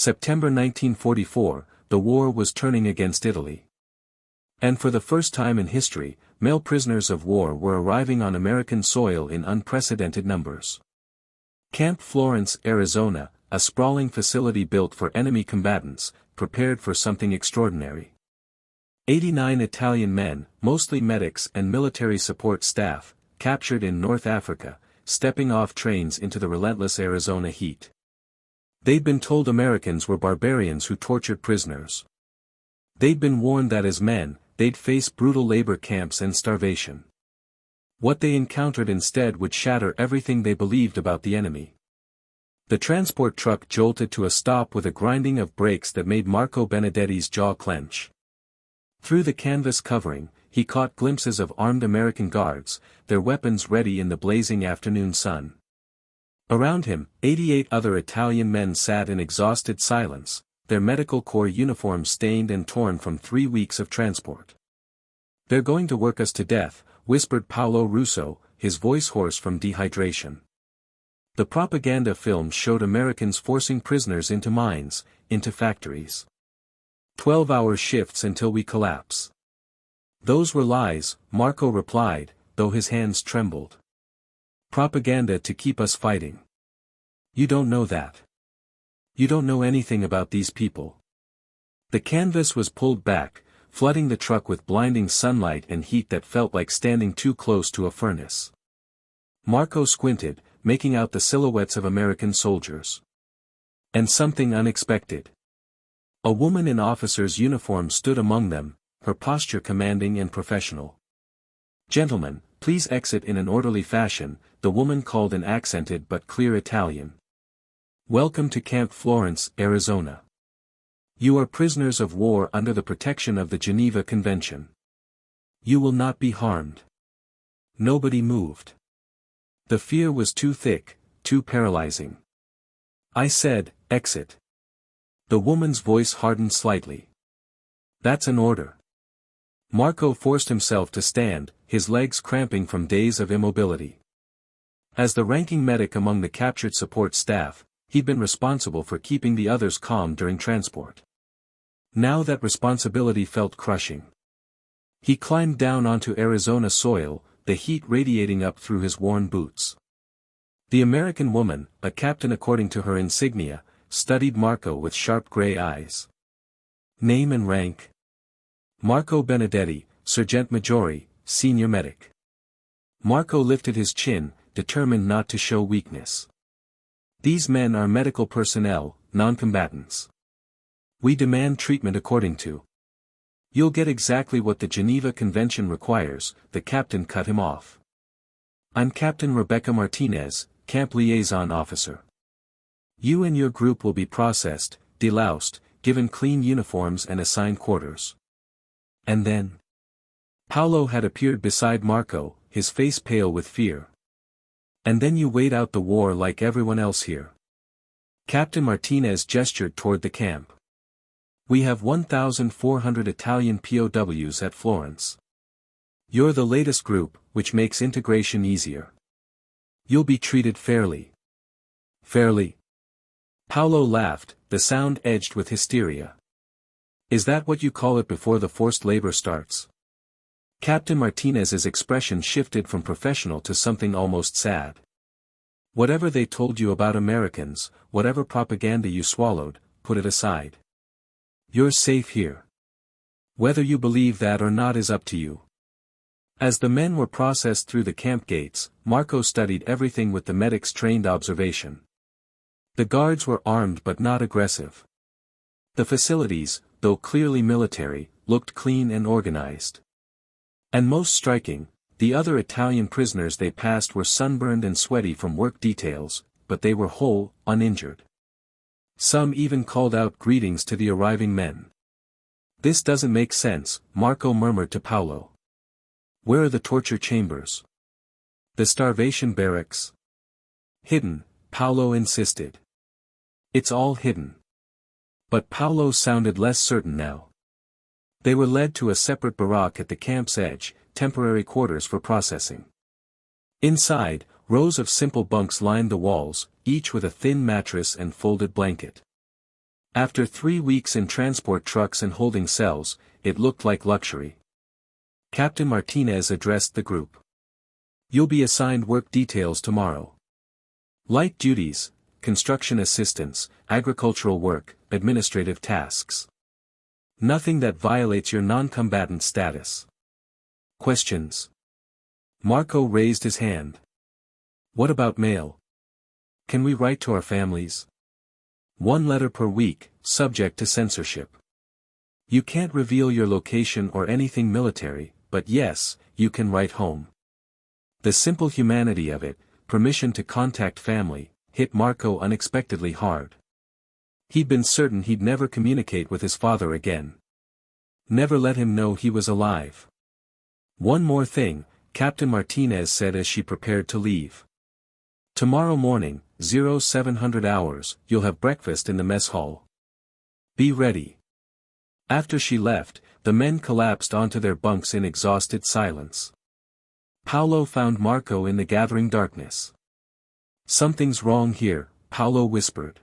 September 1944, the war was turning against Italy. And for the first time in history, male prisoners of war were arriving on American soil in unprecedented numbers. Camp Florence, Arizona, a sprawling facility built for enemy combatants, prepared for something extraordinary. 89 Italian men, mostly medics and military support staff, captured in North Africa, stepping off trains into the relentless Arizona heat. They'd been told Americans were barbarians who tortured prisoners. They'd been warned that as men, they'd face brutal labor camps and starvation. What they encountered instead would shatter everything they believed about the enemy. The transport truck jolted to a stop with a grinding of brakes that made Marco Benedetti's jaw clench. Through the canvas covering, he caught glimpses of armed American guards, their weapons ready in the blazing afternoon sun. Around him, 88 other Italian men sat in exhausted silence, their medical corps uniforms stained and torn from 3 weeks of transport. "They're going to work us to death," whispered Paolo Russo, his voice hoarse from dehydration. The propaganda films showed Americans forcing prisoners into mines, into factories. 12-hour shifts until we collapse. "Those were lies," Marco replied, though his hands trembled. "Propaganda to keep us fighting. You don't know that. You don't know anything about these people." The canvas was pulled back, flooding the truck with blinding sunlight and heat that felt like standing too close to a furnace. Marco squinted, making out the silhouettes of American soldiers. And something unexpected. A woman in officer's uniform stood among them, her posture commanding and professional. "Gentlemen, please exit in an orderly fashion," the woman called in accented but clear Italian. "Welcome to Camp Florence, Arizona. You are prisoners of war under the protection of the Geneva Convention. You will not be harmed." Nobody moved. The fear was too thick, too paralyzing. "I said, exit." The woman's voice hardened slightly. "That's an order." Marco forced himself to stand, his legs cramping from days of immobility. As the ranking medic among the captured support staff, he'd been responsible for keeping the others calm during transport. Now that responsibility felt crushing. He climbed down onto Arizona soil, the heat radiating up through his worn boots. The American woman, a captain according to her insignia, studied Marco with sharp gray eyes. "Name and rank?" "Marco Benedetti, Sergeant Maggiore, Senior Medic." Marco lifted his chin, determined not to show weakness. "These men are medical personnel, non-combatants. We demand treatment according to." "You'll get exactly what the Geneva Convention requires," the captain cut him off. "I'm Captain Rebecca Martinez, Camp Liaison Officer. You and your group will be processed, deloused, given clean uniforms and assigned quarters." And then? Paolo had appeared beside Marco, his face pale with fear. "And then you wait out the war like everyone else here." Captain Martinez gestured toward the camp. "We have 1,400 Italian POWs at Florence. You're the latest group, which makes integration easier. You'll be treated fairly." "Fairly?" Paolo laughed, the sound edged with hysteria. "Is that what you call it before the forced labor starts?" Captain Martinez's expression shifted from professional to something almost sad. "Whatever they told you about Americans, whatever propaganda you swallowed, put it aside. You're safe here. Whether you believe that or not is up to you." As the men were processed through the camp gates, Marco studied everything with the medic's trained observation. The guards were armed but not aggressive. The facilities, though clearly military, looked clean and organized. And most striking, the other Italian prisoners they passed were sunburned and sweaty from work details, but they were whole, uninjured. Some even called out greetings to the arriving men. "This doesn't make sense," Marco murmured to Paolo. "Where are the torture chambers? The starvation barracks?" "Hidden," Paolo insisted. "It's all hidden." But Paolo sounded less certain now. They were led to a separate barrack at the camp's edge, temporary quarters for processing. Inside, rows of simple bunks lined the walls, each with a thin mattress and folded blanket. After 3 weeks in transport trucks and holding cells, it looked like luxury. Captain Martinez addressed the group. You'll be assigned work details tomorrow. Light duties, construction assistance, agricultural work, administrative tasks. Nothing that violates your non-combatant status. Questions? Marco raised his hand. What about mail? Can we write to our families? 1 letter per week, subject to censorship. You can't reveal your location or anything military, but yes, you can write home. The simple humanity of it, permission to contact family, hit Marco unexpectedly hard. He'd been certain he'd never communicate with his father again. Never let him know he was alive. One more thing, Captain Martinez said as she prepared to leave. Tomorrow morning, 0700 hours, you'll have breakfast in the mess hall. Be ready. After she left, the men collapsed onto their bunks in exhausted silence. Paolo found Marco in the gathering darkness. Something's wrong here, Paolo whispered.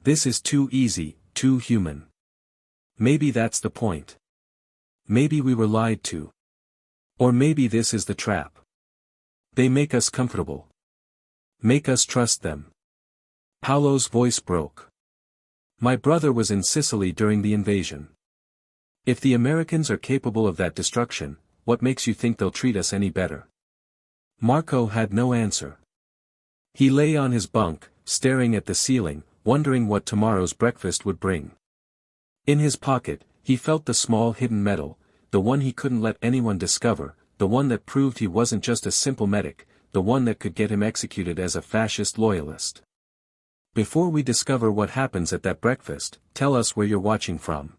This is too easy, too human. Maybe that's the point. Maybe we were lied to. Or maybe this is the trap. They make us comfortable. Make us trust them. Paolo's voice broke. My brother was in Sicily during the invasion. If the Americans are capable of that destruction, what makes you think they'll treat us any better? Marco had no answer. He lay on his bunk, staring at the ceiling, wondering what tomorrow's breakfast would bring. In his pocket, he felt the small hidden medal, the one he couldn't let anyone discover, the one that proved he wasn't just a simple medic, the one that could get him executed as a fascist loyalist. Before we discover what happens at that breakfast, tell us where you're watching from.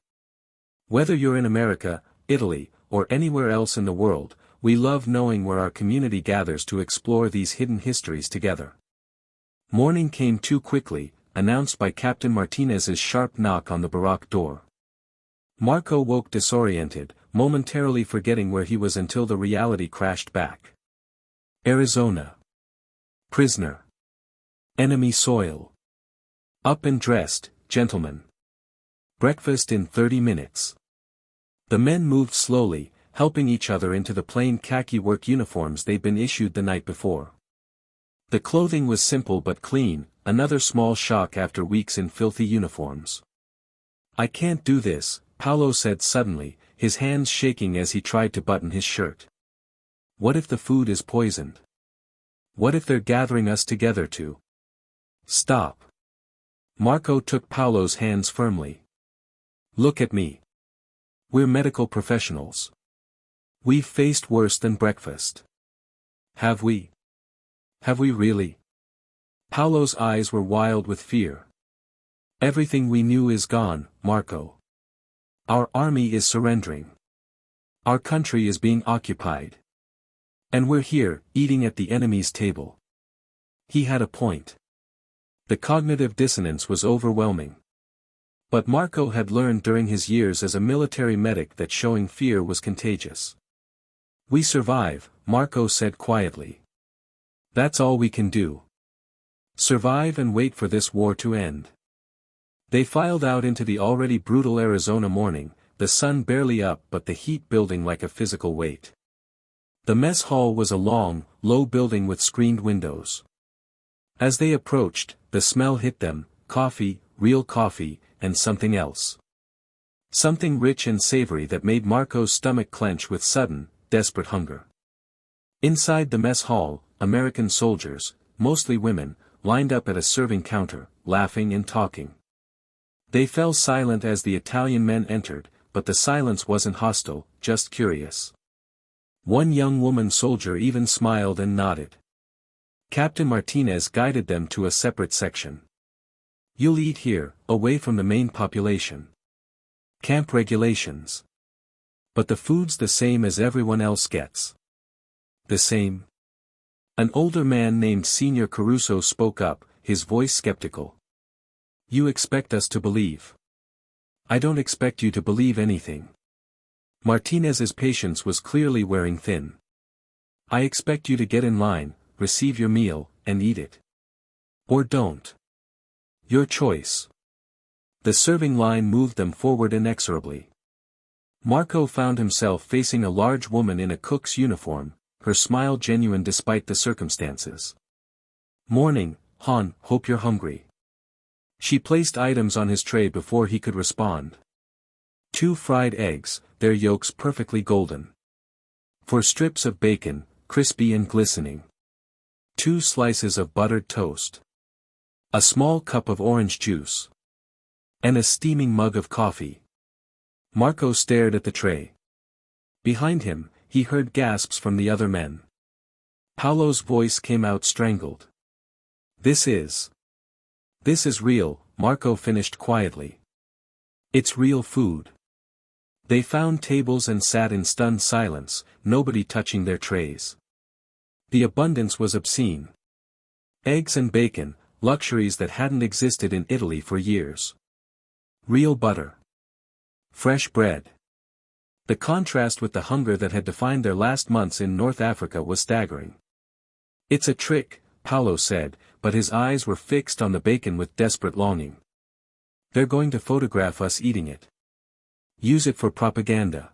Whether you're in America, Italy, or anywhere else in the world, we love knowing where our community gathers to explore these hidden histories together. Morning came too quickly, announced by Captain Martinez's sharp knock on the barack door. Marco woke disoriented, momentarily forgetting where he was until the reality crashed back. Arizona. Prisoner. Enemy soil. Up and dressed, gentlemen. Breakfast in 30 minutes. The men moved slowly, helping each other into the plain khaki work uniforms they'd been issued the night before. The clothing was simple but clean, another small shock after weeks in filthy uniforms. I can't do this, Paolo said suddenly, his hands shaking as he tried to button his shirt. What if the food is poisoned? What if they're gathering us together to? Stop. Marco took Paolo's hands firmly. Look at me. We're medical professionals. We've faced worse than breakfast. Have we? Have we really? Paolo's eyes were wild with fear. Everything we knew is gone, Marco. Our army is surrendering. Our country is being occupied. And we're here, eating at the enemy's table. He had a point. The cognitive dissonance was overwhelming. But Marco had learned during his years as a military medic that showing fear was contagious. We survive, Marco said quietly. That's all we can do. Survive and wait for this war to end. They filed out into the already brutal Arizona morning, the sun barely up but the heat building like a physical weight. The mess hall was a long, low building with screened windows. As they approached, the smell hit them, coffee, real coffee, and something else. Something rich and savory that made Marco's stomach clench with sudden, desperate hunger. Inside the mess hall, American soldiers, mostly women, lined up at a serving counter, laughing and talking. They fell silent as the Italian men entered, but the silence wasn't hostile, just curious. One young woman soldier even smiled and nodded. Captain Martinez guided them to a separate section. You'll eat here, away from the main population. Camp regulations. But the food's the same as everyone else gets. The same? An older man named Senior Caruso spoke up, his voice skeptical. You expect us to believe. I don't expect you to believe anything. Martinez's patience was clearly wearing thin. I expect you to get in line, receive your meal, and eat it. Or don't. Your choice. The serving line moved them forward inexorably. Marco found himself facing a large woman in a cook's uniform, her smile genuine despite the circumstances. "Morning, Han, hope you're hungry." She placed items on his tray before he could respond. 2 fried eggs, their yolks perfectly golden. 4 strips of bacon, crispy and glistening. 2 slices of buttered toast. A small cup of orange juice. And a steaming mug of coffee. Marco stared at the tray. Behind him, he heard gasps from the other men. Paolo's voice came out strangled. This is real," Marco finished quietly. "It's real food." They found tables and sat in stunned silence, nobody touching their trays. The abundance was obscene. Eggs and bacon, luxuries that hadn't existed in Italy for years. Real butter. Fresh bread. The contrast with the hunger that had defined their last months in North Africa was staggering. "It's a trick," Paolo said, but his eyes were fixed on the bacon with desperate longing. "They're going to photograph us eating it. Use it for propaganda.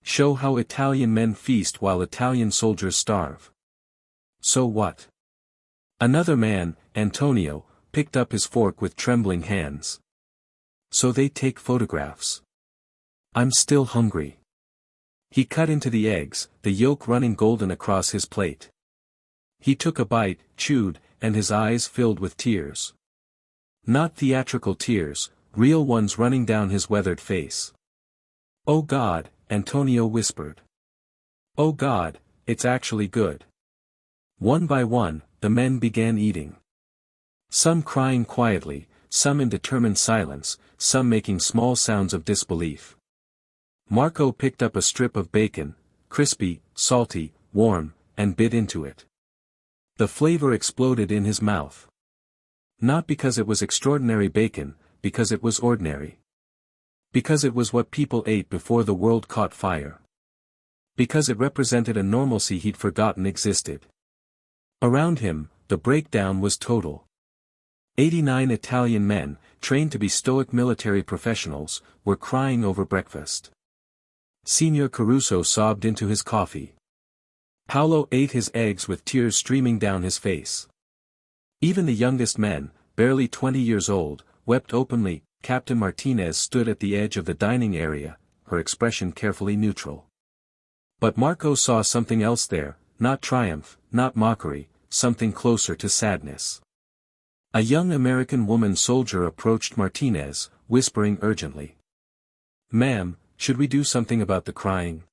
Show how Italian men feast while Italian soldiers starve." "So what?" Another man, Antonio, picked up his fork with trembling hands. "So they take photographs. I'm still hungry." He cut into the eggs, the yolk running golden across his plate. He took a bite, chewed, and his eyes filled with tears. Not theatrical tears, real ones running down his weathered face. "Oh God," Antonio whispered. "Oh God, it's actually good." One by one, the men began eating. Some crying quietly, some in determined silence, some making small sounds of disbelief. Marco picked up a strip of bacon, crispy, salty, warm, and bit into it. The flavor exploded in his mouth. Not because it was extraordinary bacon, because it was ordinary. Because it was what people ate before the world caught fire. Because it represented a normalcy he'd forgotten existed. Around him, the breakdown was total. 89 Italian men, trained to be stoic military professionals, were crying over breakfast. Signor Caruso sobbed into his coffee. Paolo ate his eggs with tears streaming down his face. Even the youngest men, barely 20 years old, wept openly. Captain Martinez stood at the edge of the dining area, her expression carefully neutral. But Marco saw something else there, not triumph, not mockery, something closer to sadness. A young American woman soldier approached Martinez, whispering urgently. "Ma'am, should we do something about the crying?"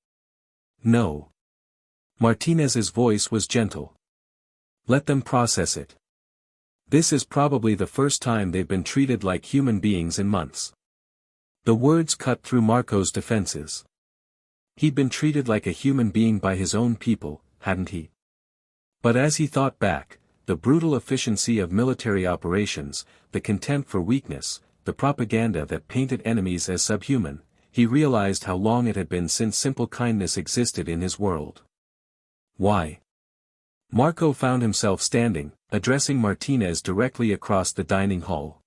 "No." Martinez's voice was gentle. "Let them process it. This is probably the first time they've been treated like human beings in months." The words cut through Marco's defenses. He'd been treated like a human being by his own people, hadn't he? But as he thought back, the brutal efficiency of military operations, the contempt for weakness, the propaganda that painted enemies as subhuman, he realized how long it had been since simple kindness existed in his world. "Why?" Marco found himself standing, addressing Martinez directly across the dining hall.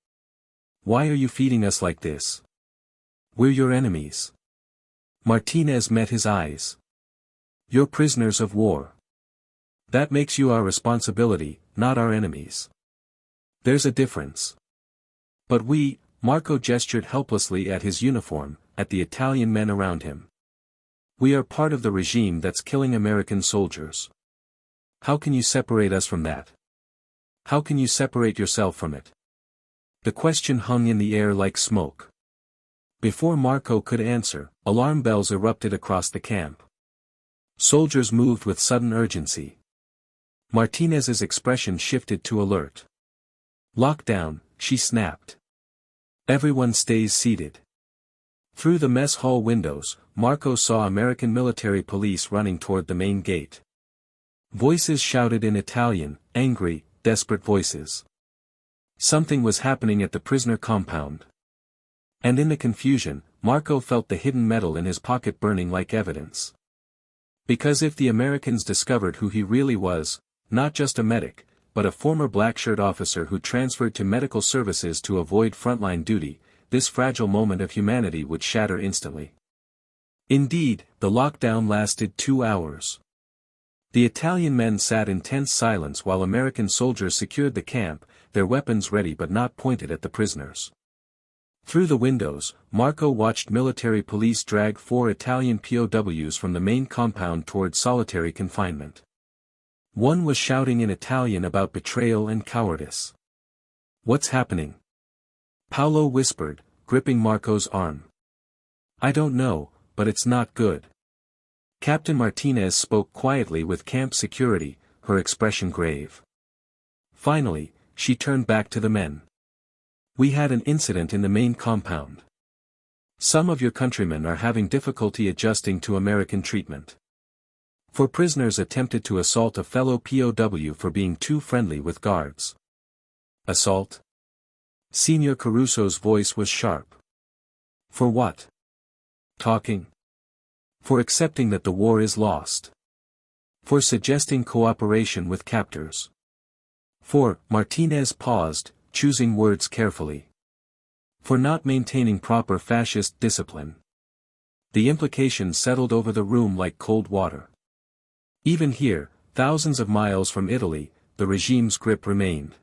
"Why are you feeding us like this? We're your enemies." Martinez met his eyes. "You're prisoners of war. That makes you our responsibility, not our enemies. There's a difference." "But we," Marco gestured helplessly at his uniform, at the Italian men around him. "We are part of the regime that's killing American soldiers. How can you separate us from that? How can you separate yourself from it?" The question hung in the air like smoke. Before Marco could answer, alarm bells erupted across the camp. Soldiers moved with sudden urgency. Martinez's expression shifted to alert. "Lockdown," she snapped. "Everyone stays seated." Through the mess hall windows, Marco saw American military police running toward the main gate. Voices shouted in Italian, angry, desperate voices. Something was happening at the prisoner compound. And in the confusion, Marco felt the hidden metal in his pocket burning like evidence. Because if the Americans discovered who he really was, not just a medic, but a former black-shirt officer who transferred to medical services to avoid frontline duty, this fragile moment of humanity would shatter instantly. Indeed, the lockdown lasted 2 hours. The Italian men sat in tense silence while American soldiers secured the camp, their weapons ready but not pointed at the prisoners. Through the windows, Marco watched military police drag 4 Italian POWs from the main compound toward solitary confinement. One was shouting in Italian about betrayal and cowardice. "What's happening?" Paolo whispered, gripping Marco's arm. "I don't know, but it's not good." Captain Martinez spoke quietly with camp security, her expression grave. Finally, she turned back to the men. "We had an incident in the main compound. Some of your countrymen are having difficulty adjusting to American treatment. 4 prisoners attempted to assault a fellow POW for being too friendly with guards." "Assault?" Signor Caruso's voice was sharp. "For what?" "Talking. For accepting that the war is lost. For suggesting cooperation with captors. For," Martinez paused, choosing words carefully. "For not maintaining proper fascist discipline." The implication settled over the room like cold water. Even here, thousands of miles from Italy, the regime's grip remained.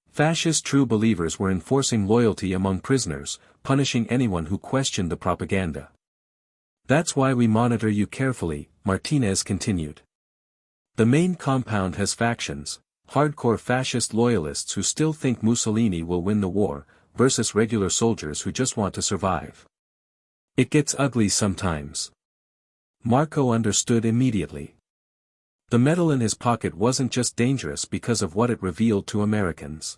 Fascist true believers were enforcing loyalty among prisoners, punishing anyone who questioned the propaganda. "That's why we monitor you carefully," Martinez continued. "The main compound has factions, hardcore fascist loyalists who still think Mussolini will win the war, versus regular soldiers who just want to survive. It gets ugly sometimes." Marco understood immediately. The metal in his pocket wasn't just dangerous because of what it revealed to Americans.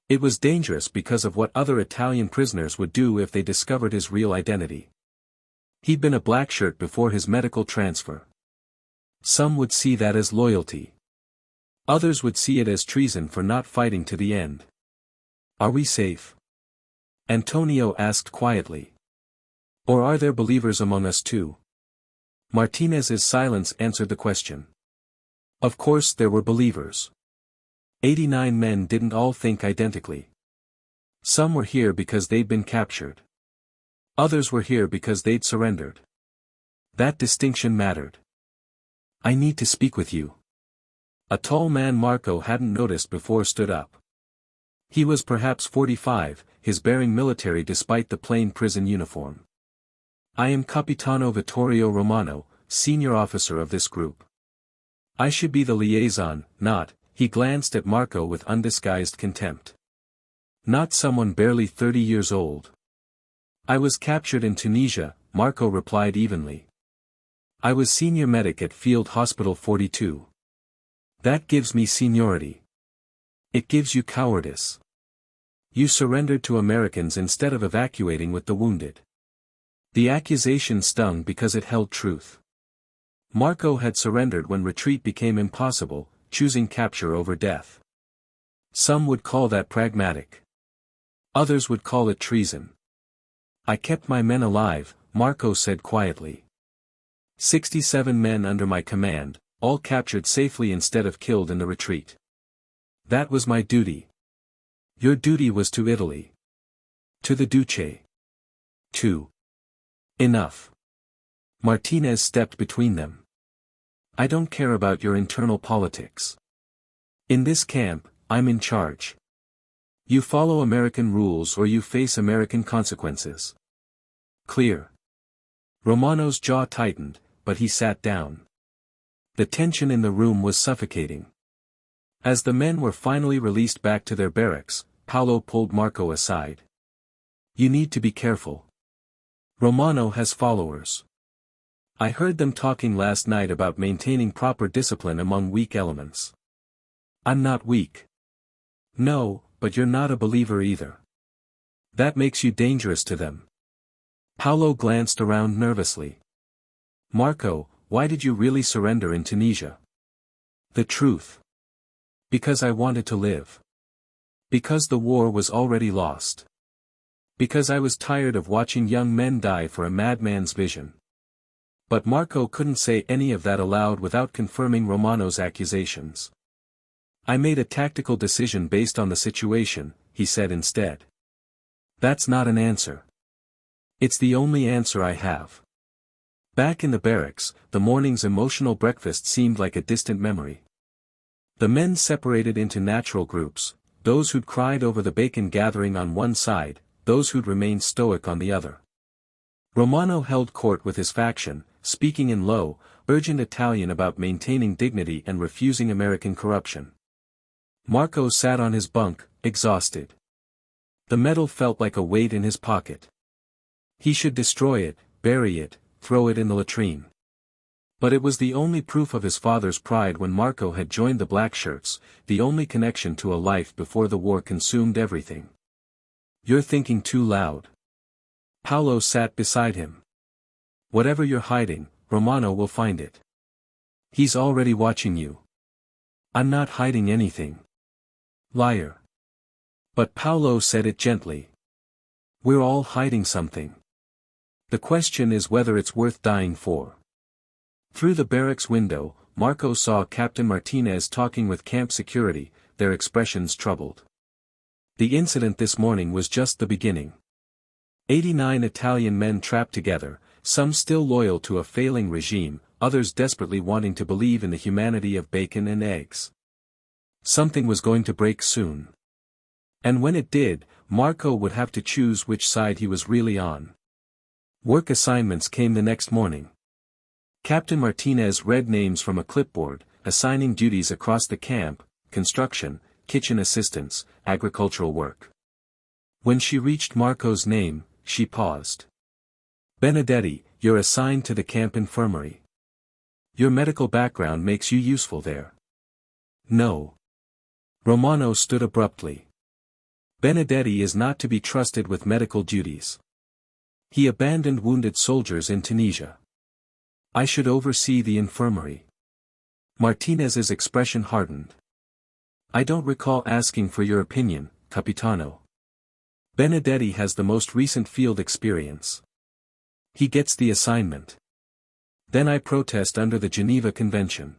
It was dangerous because of what other Italian prisoners would do if they discovered his real identity. He'd been a blackshirt before his medical transfer. Some would see that as loyalty. Others would see it as treason for not fighting to the end. "Are we safe?" Antonio asked quietly. "Or are there believers among us too?" Martinez's silence answered the question. Of course there were believers. 89 men didn't all think identically. Some were here because they'd been captured. Others were here because they'd surrendered. That distinction mattered. "I need to speak with you." A tall man Marco hadn't noticed before stood up. He was perhaps 45, his bearing military despite the plain prison uniform. "I am Capitano Vittorio Romano, senior officer of this group. I should be the liaison, not," he glanced at Marco with undisguised contempt. "Not someone barely 30 years old." "I was captured in Tunisia," Marco replied evenly. "I was senior medic at Field Hospital 42. That gives me seniority. It gives you cowardice. You surrendered to Americans instead of evacuating with the wounded." The accusation stung because it held truth. Marco had surrendered when retreat became impossible, choosing capture over death. Some would call that pragmatic. Others would call it treason. "I kept my men alive," Marco said quietly. 67 men under my command, all captured safely instead of killed in the retreat. That was my duty. Your duty was to Italy. To the Duce. To. Enough. Martinez stepped between them. "I don't care about your internal politics. In this camp, I'm in charge. You follow American rules or you face American consequences. Clear?" Romano's jaw tightened, but he sat down. The tension in the room was suffocating. As the men were finally released back to their barracks, Paolo pulled Marco aside. "You need to be careful. Romano has followers. I heard them talking last night about maintaining proper discipline among weak elements. I'm not weak." "No, but you're not a believer either. That makes you dangerous to them." Paolo glanced around nervously. "Marco, why did you really surrender in Tunisia?" "The truth. Because I wanted to live. Because the war was already lost. Because I was tired of watching young men die for a madman's vision." But Marco couldn't say any of that aloud without confirming Romano's accusations. "I made a tactical decision based on the situation," he said instead. That's not an answer. It's the only answer I have. Back in the barracks, the morning's emotional breakfast seemed like a distant memory. The men separated into natural groups, those who'd cried over the bacon gathering on one side, those who'd remained stoic on the other. Romano held court with his faction, speaking in low, urgent Italian about maintaining dignity and refusing American corruption. Marco sat on his bunk, exhausted. The medal felt like a weight in his pocket. He should destroy it, bury it, throw it in the latrine. But it was the only proof of his father's pride when Marco had joined the Black Shirts, the only connection to a life before the war consumed everything. You're thinking too loud. Paolo sat beside him. Whatever you're hiding, Romano will find it. He's already watching you. I'm not hiding anything. Liar. But Paolo said it gently. We're all hiding something. The question is whether it's worth dying for. Through the barracks window, Marco saw Captain Martinez talking with camp security, their expressions troubled. The incident this morning was just the beginning. 89 Italian men trapped together, some still loyal to a failing regime, others desperately wanting to believe in the humanity of bacon and eggs. Something was going to break soon. And when it did, Marco would have to choose which side he was really on. Work assignments came the next morning. Captain Martinez read names from a clipboard, assigning duties across the camp: construction, kitchen assistance, agricultural work. When she reached Marco's name, she paused. Benedetti, you're assigned to the camp infirmary. Your medical background makes you useful there. No. Romano stood abruptly. Benedetti is not to be trusted with medical duties. He abandoned wounded soldiers in Tunisia. I should oversee the infirmary. Martinez's expression hardened. I don't recall asking for your opinion, Capitano. Benedetti has the most recent field experience. He gets the assignment. Then I protest under the Geneva Convention.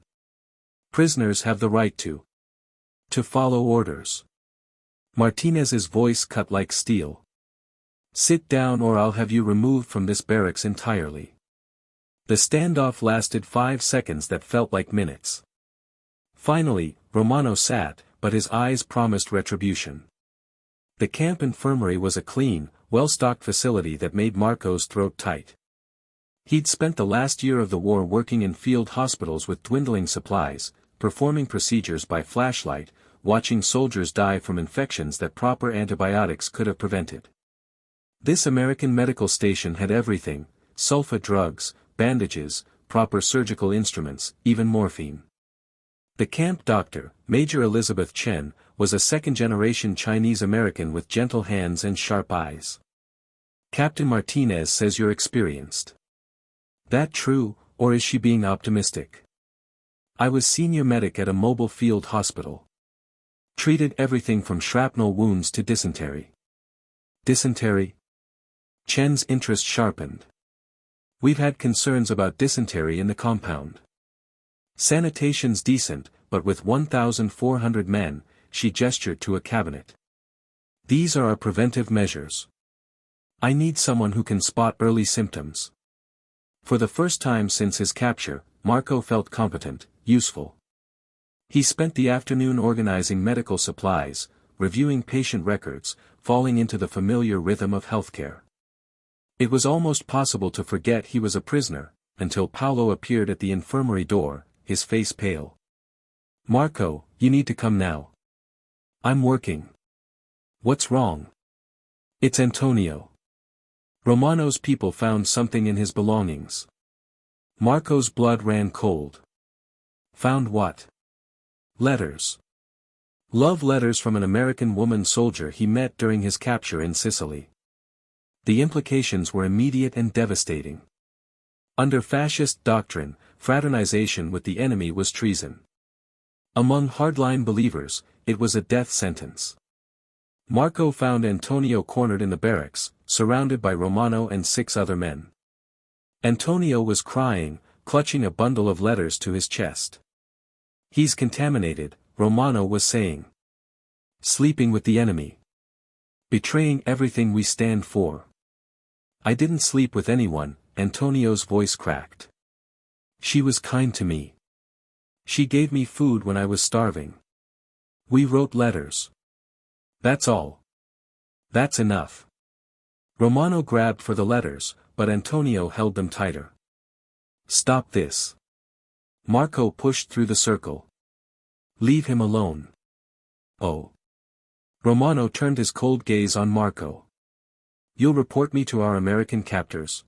Prisoners have the right to follow orders. Martinez's voice cut like steel. Sit down or I'll have you removed from this barracks entirely. The standoff lasted 5 seconds that felt like minutes. Finally, Romano sat, but his eyes promised retribution. The camp infirmary was a clean, well-stocked facility that made Marco's throat tight. He'd spent the last year of the war working in field hospitals with dwindling supplies, performing procedures by flashlight, watching soldiers die from infections that proper antibiotics could have prevented. This American medical station had everything: sulfa drugs, bandages, proper surgical instruments, even morphine. The camp doctor, Major Elizabeth Chen, was a second-generation Chinese-American with gentle hands and sharp eyes. Captain Martinez says you're experienced. That true, or is she being optimistic? I was senior medic at a mobile field hospital. Treated everything from shrapnel wounds to dysentery. Dysentery? Chen's interest sharpened. We've had concerns about dysentery in the compound. Sanitation's decent, but with 1,400 men, she gestured to a cabinet. These are our preventive measures. I need someone who can spot early symptoms. For the first time since his capture, Marco felt competent, useful. He spent the afternoon organizing medical supplies, reviewing patient records, falling into the familiar rhythm of healthcare. It was almost possible to forget he was a prisoner, until Paolo appeared at the infirmary door, his face pale. Marco, you need to come now. I'm working. What's wrong? It's Antonio. Romano's people found something in his belongings. Marco's blood ran cold. Found what? Letters. Love letters from an American woman soldier he met during his capture in Sicily. The implications were immediate and devastating. Under fascist doctrine, fraternization with the enemy was treason. Among hardline believers, it was a death sentence. Marco found Antonio cornered in the barracks, surrounded by Romano and 6 other men. Antonio was crying, clutching a bundle of letters to his chest. He's contaminated, Romano was saying. Sleeping with the enemy. Betraying everything we stand for. I didn't sleep with anyone, Antonio's voice cracked. She was kind to me. She gave me food when I was starving. We wrote letters. That's all. That's enough. Romano grabbed for the letters, but Antonio held them tighter. Stop this. Marco pushed through the circle. Leave him alone. Oh. Romano turned his cold gaze on Marco. You'll report me to our American captors.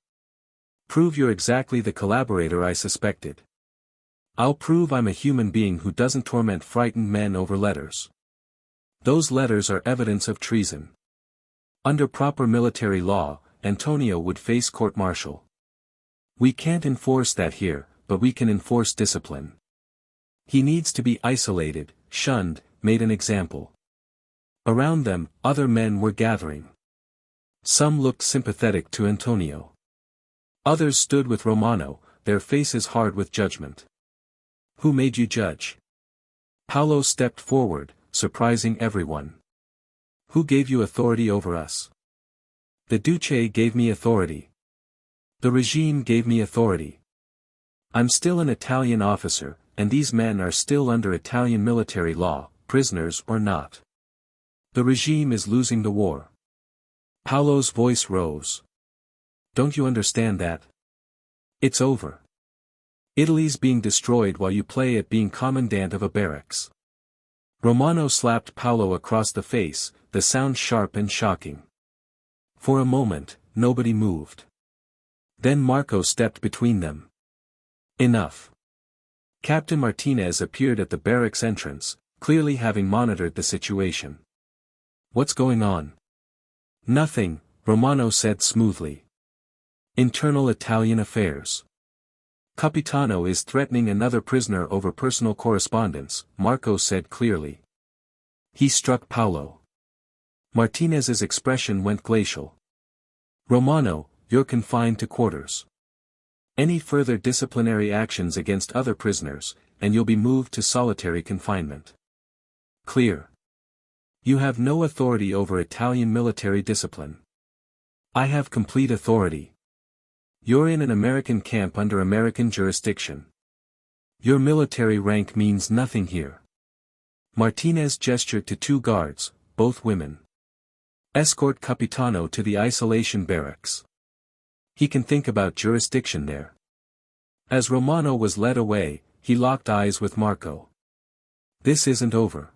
Prove you're exactly the collaborator I suspected. I'll prove I'm a human being who doesn't torment frightened men over letters. Those letters are evidence of treason. Under proper military law, Antonio would face court-martial. We can't enforce that here, but we can enforce discipline. He needs to be isolated, shunned, made an example. Around them, other men were gathering. Some looked sympathetic to Antonio. Others stood with Romano, their faces hard with judgment. Who made you judge? Paolo stepped forward, surprising everyone. Who gave you authority over us? The Duce gave me authority. The regime gave me authority. I'm still an Italian officer, and these men are still under Italian military law, prisoners or not. The regime is losing the war. Paolo's voice rose. Don't you understand that? It's over. Italy's being destroyed while you play at being commandant of a barracks. Romano slapped Paolo across the face, the sound sharp and shocking. For a moment, nobody moved. Then Marco stepped between them. Enough. Captain Martinez appeared at the barracks entrance, clearly having monitored the situation. What's going on? Nothing, Romano said smoothly. Internal Italian affairs. Capitano is threatening another prisoner over personal correspondence, Marco said clearly. He struck Paolo. Martinez's expression went glacial. Romano, you're confined to quarters. Any further disciplinary actions against other prisoners, and you'll be moved to solitary confinement. Clear. You have no authority over Italian military discipline. I have complete authority. You're in an American camp under American jurisdiction. Your military rank means nothing here. Martinez gestured to two guards, both women. Escort Capitano to the isolation barracks. He can think about jurisdiction there. As Romano was led away, he locked eyes with Marco. This isn't over.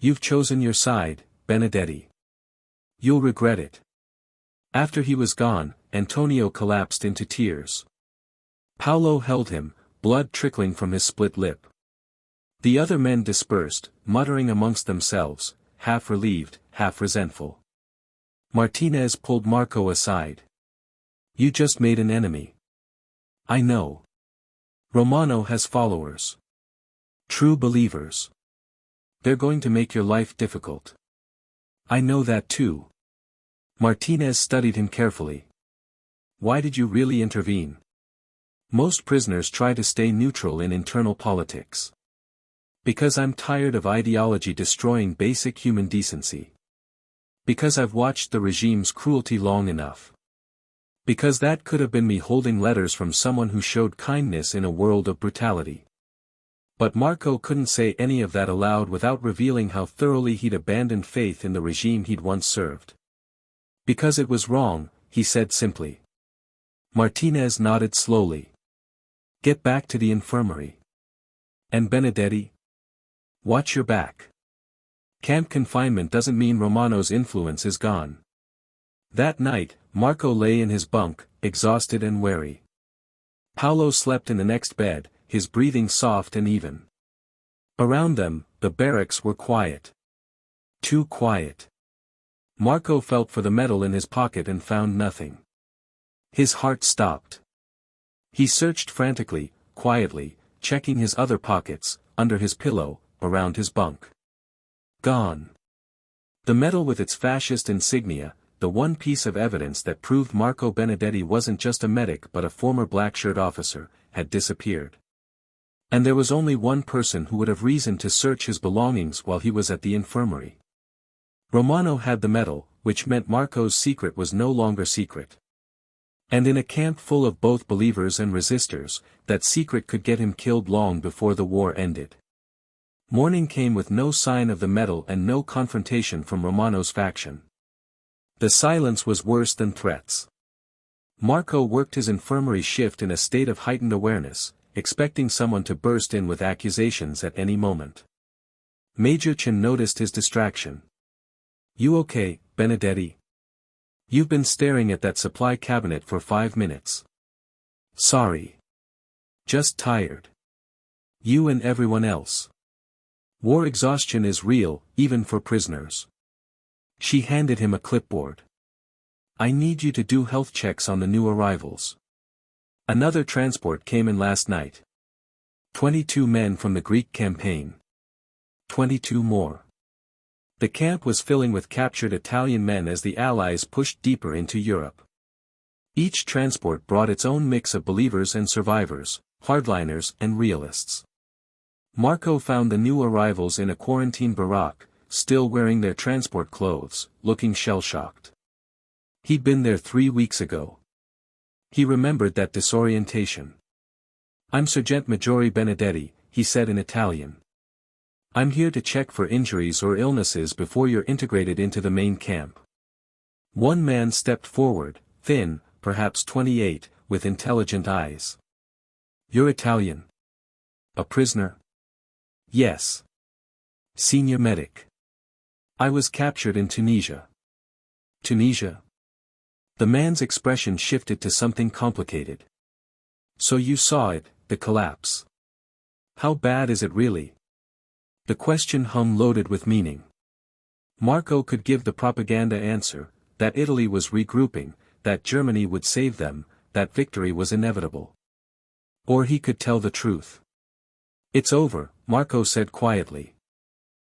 You've chosen your side, Benedetti. You'll regret it. After he was gone, Antonio collapsed into tears. Paolo held him, blood trickling from his split lip. The other men dispersed, muttering amongst themselves, half relieved, half resentful. Martinez pulled Marco aside. You just made an enemy. I know. Romano has followers. True believers. They're going to make your life difficult. I know that too. Martinez studied him carefully. Why did you really intervene? Most prisoners try to stay neutral in internal politics. Because I'm tired of ideology destroying basic human decency. Because I've watched the regime's cruelty long enough. Because that could have been me holding letters from someone who showed kindness in a world of brutality. But Marco couldn't say any of that aloud without revealing how thoroughly he'd abandoned faith in the regime he'd once served. Because it was wrong, he said simply. Martinez nodded slowly. Get back to the infirmary. And Benedetti? Watch your back. Camp confinement doesn't mean Romano's influence is gone. That night, Marco lay in his bunk, exhausted and weary. Paolo slept in the next bed, his breathing soft and even. Around them, the barracks were quiet. Too quiet. Marco felt for the medal in his pocket and found nothing. His heart stopped. He searched frantically, quietly, checking his other pockets, under his pillow, around his bunk. Gone. The medal with its fascist insignia, the one piece of evidence that proved Marco Benedetti wasn't just a medic but a former black-shirt officer, had disappeared. And there was only one person who would have reason to search his belongings while he was at the infirmary. Romano had the medal, which meant Marco's secret was no longer secret. And in a camp full of both believers and resistors, that secret could get him killed long before the war ended. Morning came with no sign of the medal and no confrontation from Romano's faction. The silence was worse than threats. Marco worked his infirmary shift in a state of heightened awareness, expecting someone to burst in with accusations at any moment. Major Chen noticed his distraction. "You okay, Benedetti? You've been staring at that supply cabinet for 5 minutes." "Sorry. Just tired. You and everyone else. War exhaustion is real, even for prisoners." She handed him a clipboard. "I need you to do health checks on the new arrivals. Another transport came in last night. 22 men from the Greek campaign. 22 more." The camp was filling with captured Italian men as the Allies pushed deeper into Europe. Each transport brought its own mix of believers and survivors, hardliners and realists. Marco found the new arrivals in a quarantine barrack, still wearing their transport clothes, looking shell-shocked. He'd been there 3 weeks ago. He remembered that disorientation. "I'm Sergeant Maggiore Benedetti," he said in Italian. "I'm here to check for injuries or illnesses before you're integrated into the main camp." One man stepped forward, thin, perhaps 28, with intelligent eyes. "You're Italian? A prisoner?" "Yes. Senior medic. I was captured in Tunisia." "Tunisia?" The man's expression shifted to something complicated. "So you saw it, the collapse. How bad is it really?" The question hung loaded with meaning. Marco could give the propaganda answer, that Italy was regrouping, that Germany would save them, that victory was inevitable. Or he could tell the truth. "It's over," Marco said quietly.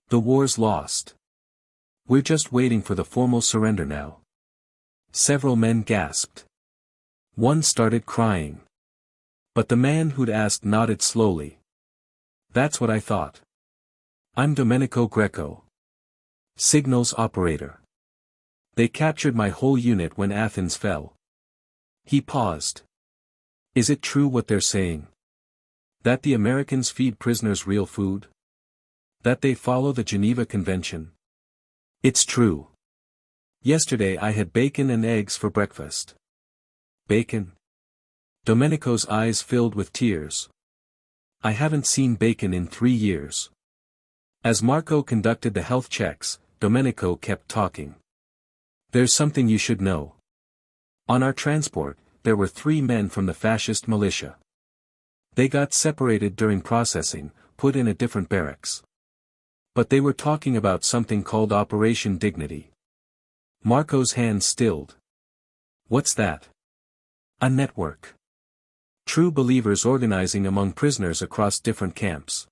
"The war's lost. We're just waiting for the formal surrender now." Several men gasped. One started crying. But the man who'd asked nodded slowly. "That's what I thought. I'm Domenico Greco. Signals operator. They captured my whole unit when Athens fell." He paused. "Is it true what they're saying? That the Americans feed prisoners real food? That they follow the Geneva Convention?" "It's true. Yesterday I had bacon and eggs for breakfast." "Bacon?" Domenico's eyes filled with tears. "I haven't seen bacon in 3 years." As Marco conducted the health checks, Domenico kept talking. "There's something you should know. On our transport, there were 3 men from the fascist militia. They got separated during processing, put in a different barracks. But they were talking about something called Operation Dignity." Marco's hand stilled. "What's that?" "A network. True believers organizing among prisoners across different camps.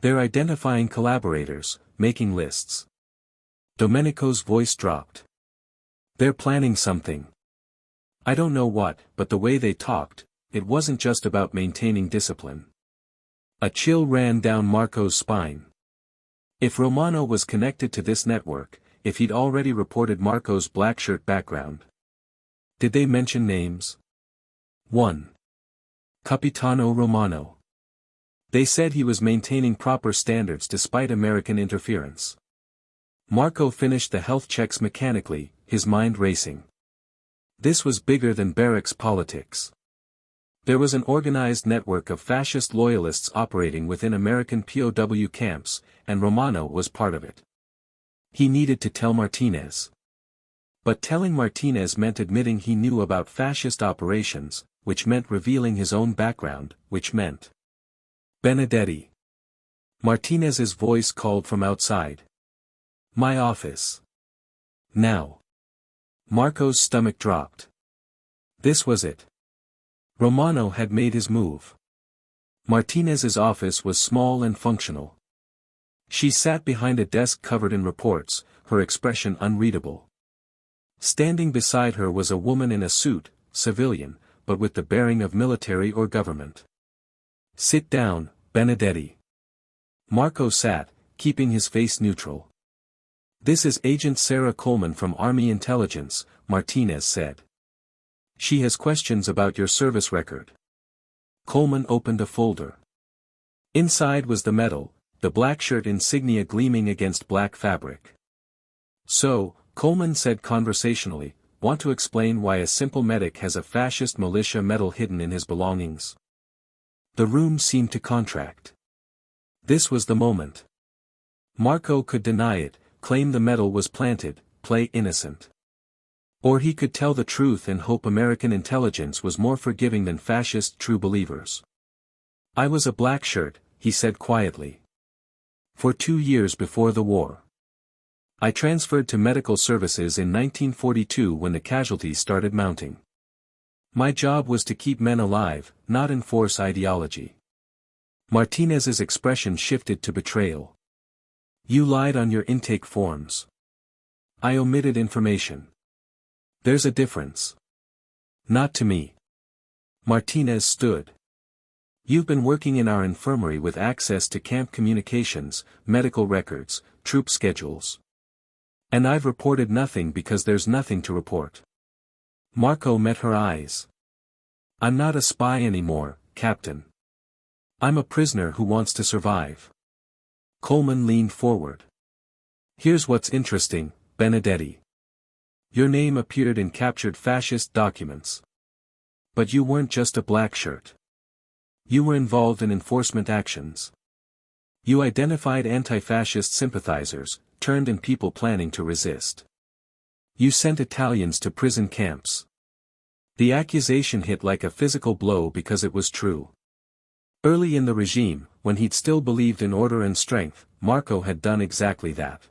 They're identifying collaborators, making lists." Domenico's voice dropped. "They're planning something. I don't know what, but the way they talked, it wasn't just about maintaining discipline." A chill ran down Marco's spine. If Romano was connected to this network, if he'd already reported Marco's black shirt background. Did they mention names? 1. Capitano Romano. They said he was maintaining proper standards despite American interference. Marco finished the health checks mechanically, his mind racing. This was bigger than barracks politics. There was an organized network of fascist loyalists operating within American POW camps, and Romano was part of it. He needed to tell Martinez. But telling Martinez meant admitting he knew about fascist operations, which meant revealing his own background, which meant Benedetti. Martinez's voice called from outside. "My office. Now." Marco's stomach dropped. This was it. Romano had made his move. Martinez's office was small and functional. She sat behind a desk covered in reports, her expression unreadable. Standing beside her was a woman in a suit, civilian, but with the bearing of military or government. "Sit down, Benedetti." Marco sat, keeping his face neutral. "This is Agent Sarah Coleman from Army Intelligence," Martinez said. "She has questions about your service record." Coleman opened a folder. Inside was the medal, the black shirt insignia gleaming against black fabric. "So," Coleman said conversationally, "want to explain why a simple medic has a fascist militia medal hidden in his belongings?" The room seemed to contract. This was the moment. Marco could deny it, claim the medal was planted, play innocent. Or he could tell the truth and hope American intelligence was more forgiving than fascist true believers. "I was a black shirt," he said quietly. "For 2 years before the war. I transferred to medical services in 1942 when the casualties started mounting. My job was to keep men alive, not enforce ideology." Martinez's expression shifted to betrayal. "You lied on your intake forms. I omitted information. There's a difference." "Not to me." Martinez stood. "You've been working in our infirmary with access to camp communications, medical records, troop schedules. And I've reported nothing because there's nothing to report." Marco met her eyes. "I'm not a spy anymore, Captain. I'm a prisoner who wants to survive." Coleman leaned forward. "Here's what's interesting, Benedetti. Your name appeared in captured fascist documents. But you weren't just a black shirt. You were involved in enforcement actions. You identified anti-fascist sympathizers, turned in people planning to resist. You sent Italians to prison camps." The accusation hit like a physical blow because it was true. Early in the regime, when he'd still believed in order and strength, Marco had done exactly that.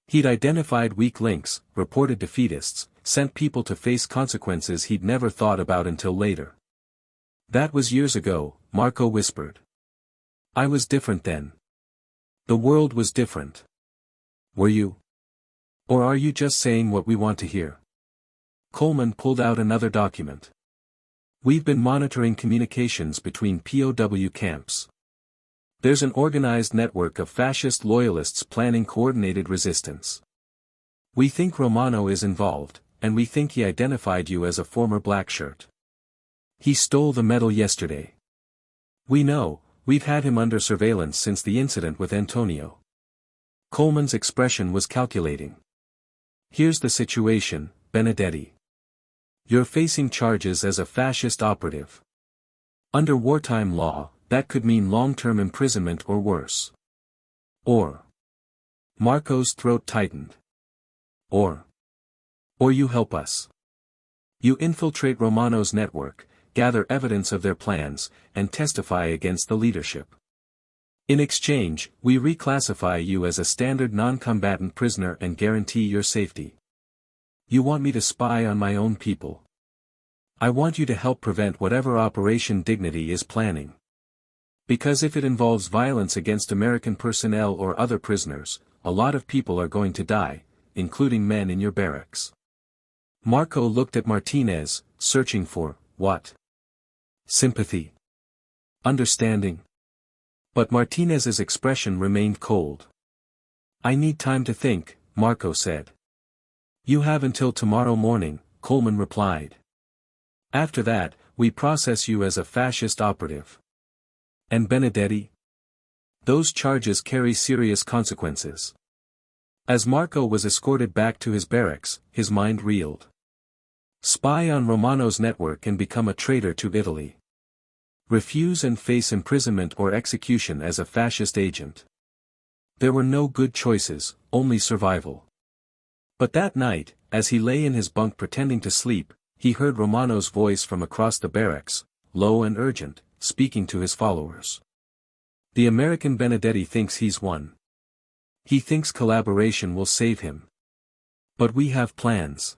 He'd identified weak links, reported defeatists, sent people to face consequences he'd never thought about until later. "That was years ago," Marco whispered. "I was different then. The world was different. Were you? Or are you just saying what we want to hear?" Coleman pulled out another document. "We've been monitoring communications between POW camps. There's an organized network of fascist loyalists planning coordinated resistance. We think Romano is involved, and we think he identified you as a former black shirt. He stole the medal yesterday. We know, we've had him under surveillance since the incident with Antonio." Coleman's expression was calculating. "Here's the situation, Benedetti. You're facing charges as a fascist operative. Under wartime law, that could mean long-term imprisonment or worse. Or." Marco's throat tightened. Or you help us. You infiltrate Romano's network, gather evidence of their plans, and testify against the leadership. In exchange, we reclassify you as a standard non-combatant prisoner and guarantee your safety. You want me to spy on my own people. I want you to help prevent whatever Operation Dignity is planning. Because if it involves violence against American personnel or other prisoners, a lot of people are going to die, including men in your barracks." Marco looked at Martinez, searching for, what? Sympathy? Understanding? But Martinez's expression remained cold. "I need time to think," Marco said. "You have until tomorrow morning," Coleman replied. "After that, we process you as a fascist operative." "And Benedetti?" "Those charges carry serious consequences." As Marco was escorted back to his barracks, his mind reeled. Spy on Romano's network and become a traitor to Italy. Refuse and face imprisonment or execution as a fascist agent. There were no good choices, only survival. But that night, as he lay in his bunk pretending to sleep, he heard Romano's voice from across the barracks, low and urgent, speaking to his followers. "The American Benedetti thinks he's won. He thinks collaboration will save him. But we have plans.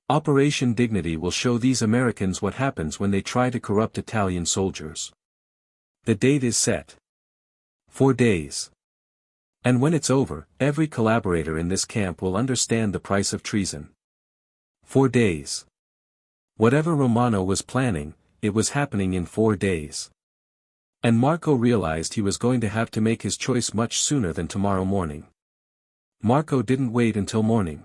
Operation Dignity will show these Americans what happens when they try to corrupt Italian soldiers. The date is set. 4 days. And when it's over, every collaborator in this camp will understand the price of treason. 4 days. Whatever Romano was planning, it was happening in 4 days. And Marco realized he was going to have to make his choice much sooner than tomorrow morning. Marco didn't wait until morning.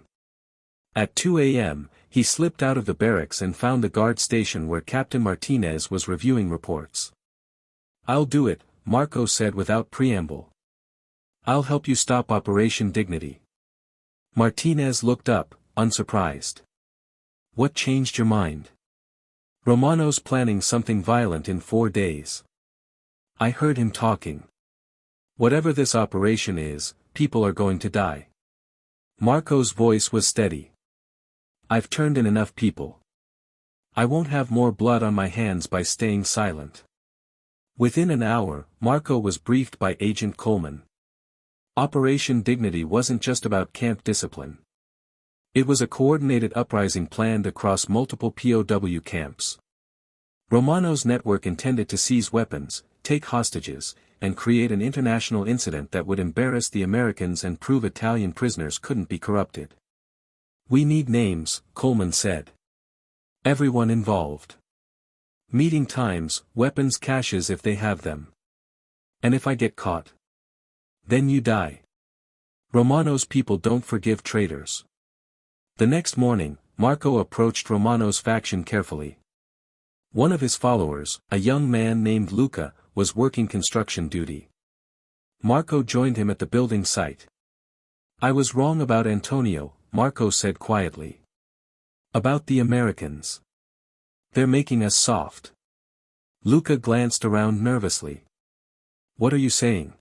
At 2 a.m., he slipped out of the barracks and found the guard station where Captain Martinez was reviewing reports. "I'll do it," Marco said without preamble. "I'll help you stop Operation Dignity." Martinez looked up, unsurprised. "What changed your mind?" "Romano's planning something violent in 4 days. I heard him talking. Whatever this operation is, people are going to die." Marco's voice was steady. "I've turned in enough people. I won't have more blood on my hands by staying silent." Within an hour, Marco was briefed by Agent Coleman. Operation Dignity wasn't just about camp discipline. It was a coordinated uprising planned across multiple POW camps. Romano's network intended to seize weapons, take hostages, and create an international incident that would embarrass the Americans and prove Italian prisoners couldn't be corrupted. "We need names," Coleman said. "Everyone involved. Meeting times, weapons caches if they have them. And if I get caught, then you die. Romano's people don't forgive traitors." The next morning, Marco approached Romano's faction carefully. One of his followers, a young man named Luca, was working construction duty. Marco joined him at the building site. "I was wrong about Antonio," Marco said quietly. "About the Americans. They're making us soft." Luca glanced around nervously. "What are you saying?"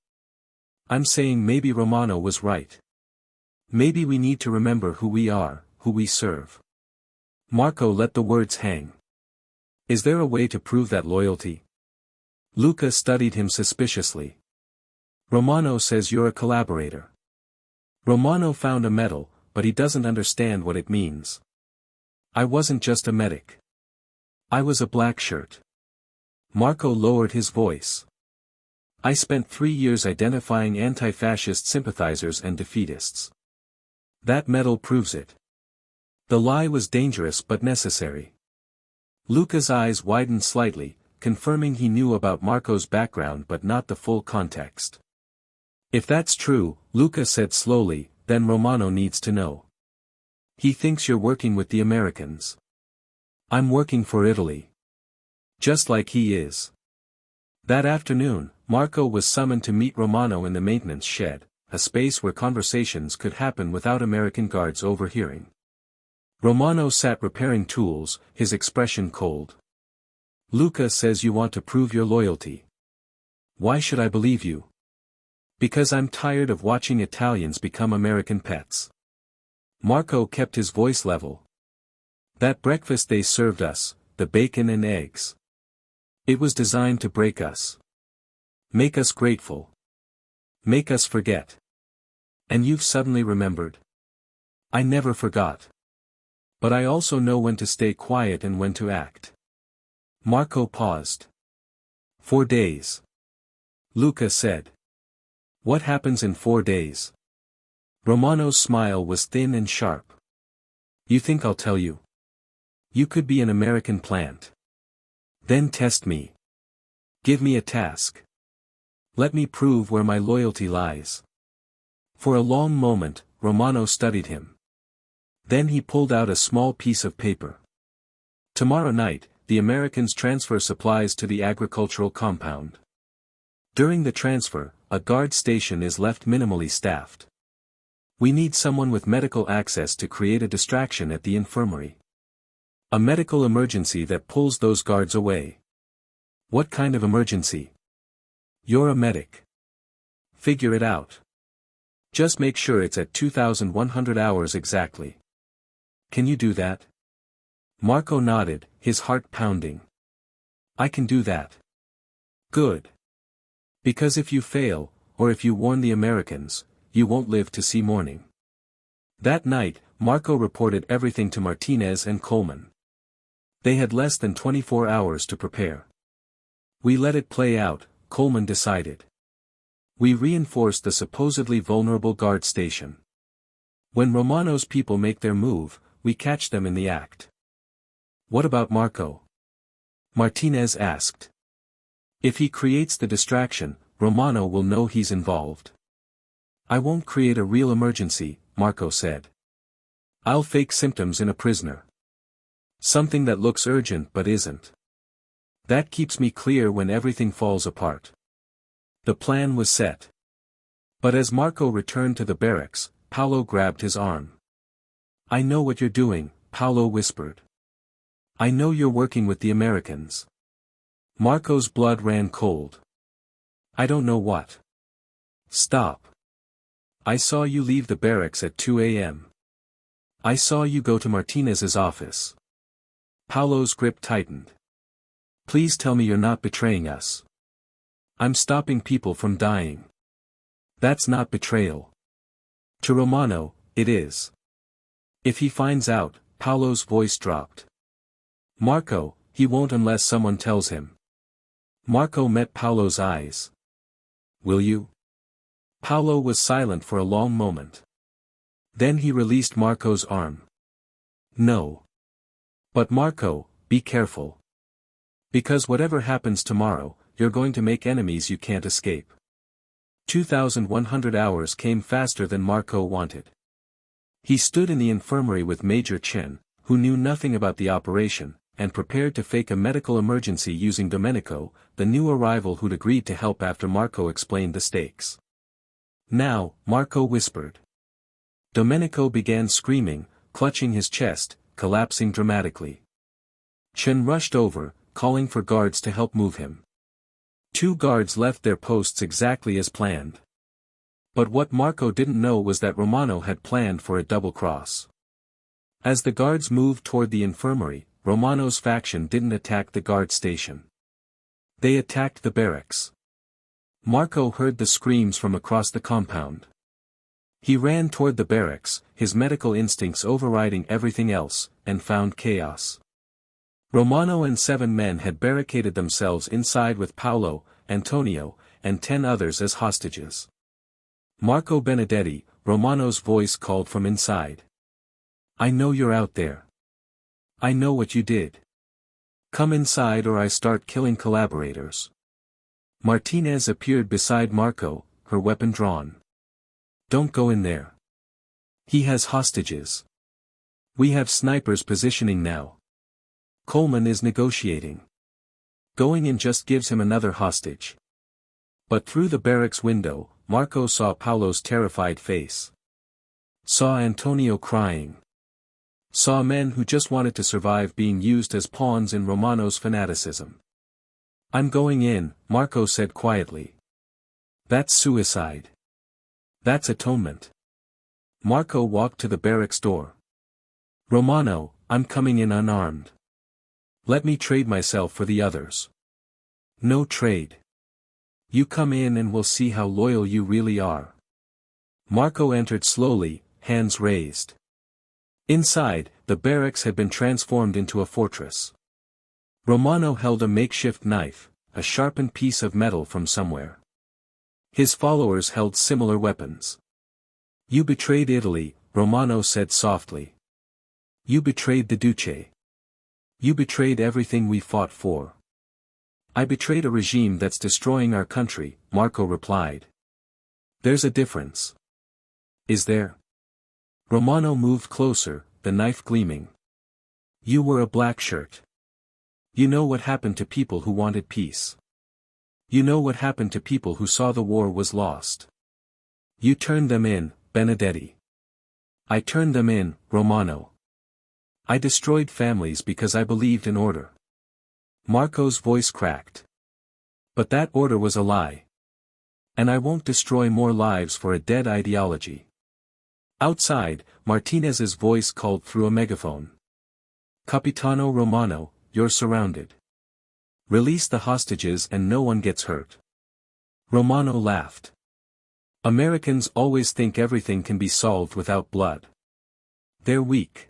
"I'm saying maybe Romano was right. Maybe we need to remember who we are, who we serve." Marco let the words hang. "Is there a way to prove that loyalty?" Luca studied him suspiciously. "Romano says you're a collaborator. Romano found a medal, but he doesn't understand what it means. I wasn't just a medic. I was a black shirt." Marco lowered his voice. "I spent 3 years identifying anti-fascist sympathizers and defeatists. That medal proves it." The lie was dangerous but necessary. Luca's eyes widened slightly, confirming he knew about Marco's background but not the full context. "If that's true," Luca said slowly, "then Romano needs to know. He thinks you're working with the Americans. I'm working for Italy. Just like he is." That afternoon, Marco was summoned to meet Romano in the maintenance shed, a space where conversations could happen without American guards overhearing. Romano sat repairing tools, his expression cold. "Luca says you want to prove your loyalty. Why should I believe you?" "Because I'm tired of watching Italians become American pets." Marco kept his voice level. "That breakfast they served us, the bacon and eggs. It was designed to break us. Make us grateful. Make us forget. And you've suddenly remembered." "I never forgot. But I also know when to stay quiet and when to act." Marco paused. 4 days. Luca said. "What happens in 4 days?" Romano's smile was thin and sharp. "You think I'll tell you? You could be an American plant. Then test me. Give me a task. Let me prove where my loyalty lies." For a long moment, Romano studied him. Then he pulled out a small piece of paper. "Tomorrow night, the Americans transfer supplies to the agricultural compound. During the transfer, a guard station is left minimally staffed. We need someone with medical access to create a distraction at the infirmary. A medical emergency that pulls those guards away." "What kind of emergency?" "You're a medic. Figure it out. Just make sure it's at 2,100 hours exactly. Can you do that?" Marco nodded, his heart pounding. "I can do that." "Good. Because if you fail, or if you warn the Americans, you won't live to see morning." That night, Marco reported everything to Martinez and Coleman. They had less than 24 hours to prepare. "We let it play out," Coleman decided. "We reinforced the supposedly vulnerable guard station. When Romano's people make their move, we catch them in the act." "What about Marco?" Martinez asked. "If he creates the distraction, Romano will know he's involved. I won't create a real emergency, Marco said. I'll fake symptoms in a prisoner. Something that looks urgent but isn't. That keeps me clear when everything falls apart. The plan was set. But as Marco returned to the barracks, Paolo grabbed his arm. I know what you're doing, Paolo whispered. I know you're working with the Americans. Marco's blood ran cold. I don't know what. Stop. I saw you leave the barracks at 2 a.m. I saw you go to Martinez's office. Paolo's grip tightened. Please tell me you're not betraying us. I'm stopping people from dying. That's not betrayal. To Romano, it is. If he finds out, Paolo's voice dropped. Marco, he won't unless someone tells him. Marco met Paolo's eyes. Will you? Paolo was silent for a long moment. Then he released Marco's arm. No. But Marco, be careful. Because whatever happens tomorrow, you're going to make enemies you can't escape. 2,100 hours came faster than Marco wanted. He stood in the infirmary with Major Chen, who knew nothing about the operation, and prepared to fake a medical emergency using Domenico, the new arrival who'd agreed to help after Marco explained the stakes. Now, Marco whispered. Domenico began screaming, clutching his chest, collapsing dramatically. Chen rushed over, calling for guards to help move him. 2 guards left their posts exactly as planned. But what Marco didn't know was that Romano had planned for a double cross. As the guards moved toward the infirmary, Romano's faction didn't attack the guard station. They attacked the barracks. Marco heard the screams from across the compound. He ran toward the barracks, his medical instincts overriding everything else, and found chaos. Romano and 7 men had barricaded themselves inside with Paolo, Antonio, and 10 others as hostages. Marco Benedetti, Romano's voice called from inside. I know you're out there. I know what you did. Come inside or I start killing collaborators. Martinez appeared beside Marco, her weapon drawn. Don't go in there. He has hostages. We have snipers positioning now. Coleman is negotiating. Going in just gives him another hostage. But through the barracks window, Marco saw Paolo's terrified face. Saw Antonio crying. Saw men who just wanted to survive being used as pawns in Romano's fanaticism. I'm going in, Marco said quietly. That's suicide. That's atonement. Marco walked to the barracks door. Romano, I'm coming in unarmed. Let me trade myself for the others. No trade. You come in and we'll see how loyal you really are. Marco entered slowly, hands raised. Inside, the barracks had been transformed into a fortress. Romano held a makeshift knife, a sharpened piece of metal from somewhere. His followers held similar weapons. You betrayed Italy, Romano said softly. You betrayed the Duce. You betrayed everything we fought for. I betrayed a regime that's destroying our country, Marco replied. There's a difference. Is there? Romano moved closer, the knife gleaming. You were a black shirt. You know what happened to people who wanted peace. You know what happened to people who saw the war was lost. You turned them in, Benedetti. I turned them in, Romano. I destroyed families because I believed in order. Marco's voice cracked. But that order was a lie. And I won't destroy more lives for a dead ideology. Outside, Martinez's voice called through a megaphone. Capitano Romano, you're surrounded. Release the hostages and no one gets hurt. Romano laughed. Americans always think everything can be solved without blood. They're weak.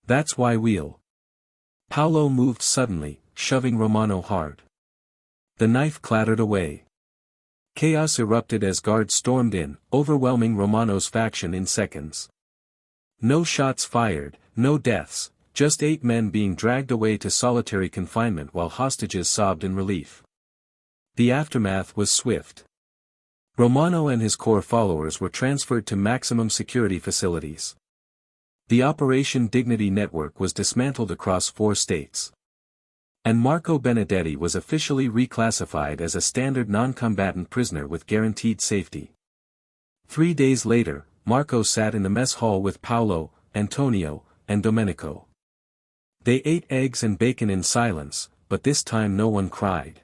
That's why we'll. Paolo moved suddenly, shoving Romano hard. The knife clattered away. Chaos erupted as guards stormed in, overwhelming Romano's faction in seconds. No shots fired, no deaths, just 8 men being dragged away to solitary confinement while hostages sobbed in relief. The aftermath was swift. Romano and his core followers were transferred to maximum security facilities. The Operation Dignity network was dismantled across 4 states. And Marco Benedetti was officially reclassified as a standard non-combatant prisoner with guaranteed safety. 3 days later, Marco sat in the mess hall with Paolo, Antonio, and Domenico. They ate eggs and bacon in silence, but this time no one cried.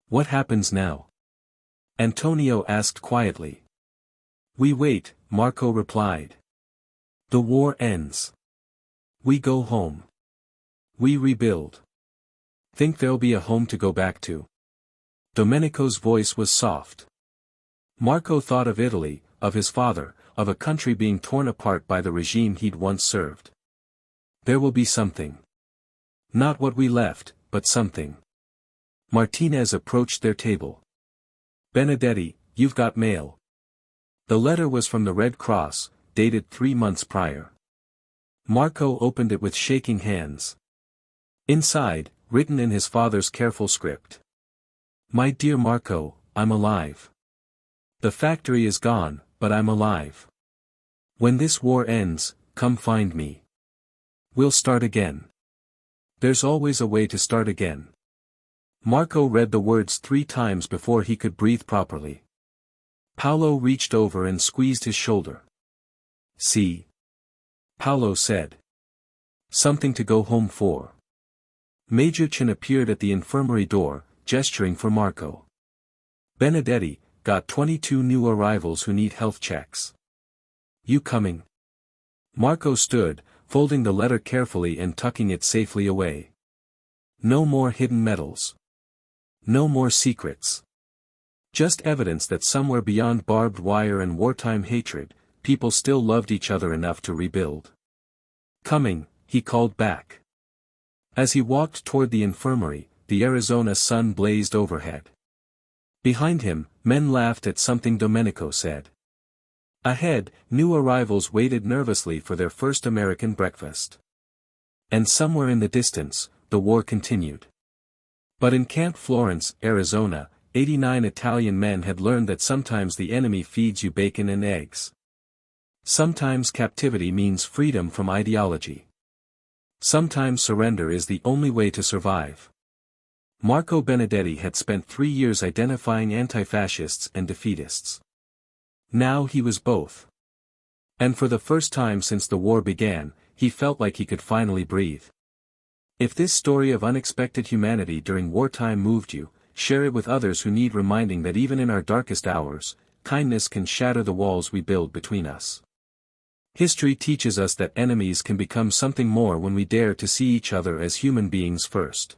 "What happens now?" Antonio asked quietly. "We wait," Marco replied. "The war ends. We go home. We rebuild. Think there'll be a home to go back to?" Domenico's voice was soft. Marco thought of Italy, of his father, of a country being torn apart by the regime he'd once served. "There will be something. Not what we left, but something." Martinez approached their table. "Benedetti, you've got mail." The letter was from the Red Cross, dated 3 months prior. Marco opened it with shaking hands. Inside, written in his father's careful script. "My dear Marco, I'm alive. The factory is gone, but I'm alive. When this war ends, come find me. We'll start again. There's always a way to start again." Marco read the words 3 times before he could breathe properly. Paolo reached over and squeezed his shoulder. "See?" Paolo said. "Something to go home for." Major Chin appeared at the infirmary door, gesturing for Marco. "Benedetti, got 22 new arrivals who need health checks. You coming?" Marco stood, folding the letter carefully and tucking it safely away. No more hidden medals. No more secrets. Just evidence that somewhere beyond barbed wire and wartime hatred, people still loved each other enough to rebuild. "Coming," he called back. As he walked toward the infirmary, the Arizona sun blazed overhead. Behind him, men laughed at something Domenico said. Ahead, new arrivals waited nervously for their first American breakfast. And somewhere in the distance, the war continued. But in Camp Florence, Arizona, 89 Italian men had learned that sometimes the enemy feeds you bacon and eggs. Sometimes captivity means freedom from ideology. Sometimes surrender is the only way to survive. Marco Benedetti had spent 3 years identifying anti-fascists and defeatists. Now he was both. And for the first time since the war began, he felt like he could finally breathe. If this story of unexpected humanity during wartime moved you, share it with others who need reminding that even in our darkest hours, kindness can shatter the walls we build between us. History teaches us that enemies can become something more when we dare to see each other as human beings first.